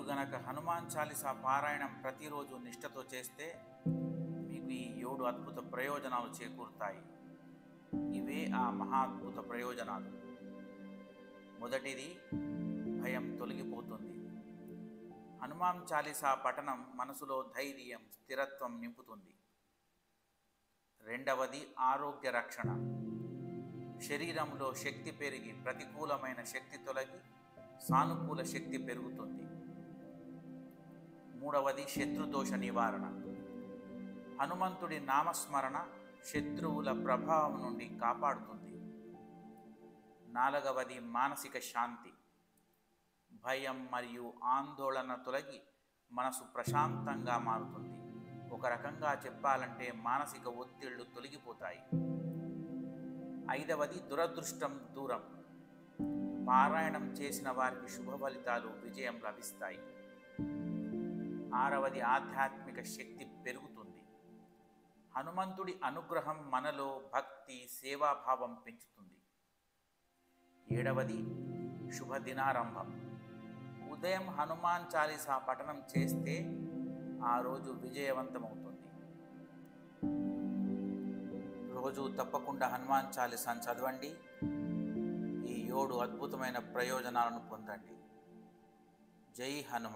గనక హనుమాన్ చాలీసా పారాయణం ప్రతిరోజు నిష్ఠతో చేస్తే మీకు ఈ 7 అద్భుత ప్రయోజనాలు చేకూరుతాయి. ఇవే ఆ మహాద్భుత ప్రయోజనాలు. మొదటిది, భయం తొలగిపోతుంది. హనుమాన్ చాలీసా పఠనం మనసులో ధైర్యం, స్థిరత్వం నింపుతుంది. రెండవది, ఆరోగ్య రక్షణ. శరీరంలో శక్తి పెరిగి ప్రతికూలమైన శక్తి తొలగి సానుకూల శక్తి పెరుగుతుంది. మూడవది, శత్రుదోష నివారణ. హనుమంతుడి నామస్మరణ శత్రువుల ప్రభావం నుండి కాపాడుతుంది. నాలుగవది, మానసిక శాంతి. భయం మరియు ఆందోళన తొలగి మనసు ప్రశాంతంగా మారుతుంది. ఒక రకంగా చెప్పాలంటే మానసిక ఒత్తిళ్లు తొలగిపోతాయి. ఐదవది, దురదృష్టం దూరం. పారాయణం చేసిన వారికి శుభ ఫలితాలు, విజయం లభిస్తాయి. ఆరవది, ఆధ్యాత్మిక శక్తి పెరుగుతుంది. హనుమంతుడి అనుగ్రహం మనలో భక్తి, సేవాభావం పెంచుతుంది. ఏడవది, శుభదినారంభం. ఉదయం హనుమాన్ చాలీసా పఠనం చేస్తే ఆ రోజు విజయవంతమవుతుంది. రోజు తప్పకుండా హనుమాన్ చాలీసాను చదవండి. ఈ 7 అద్భుతమైన ప్రయోజనాలను పొందండి. జై హనుమాన్.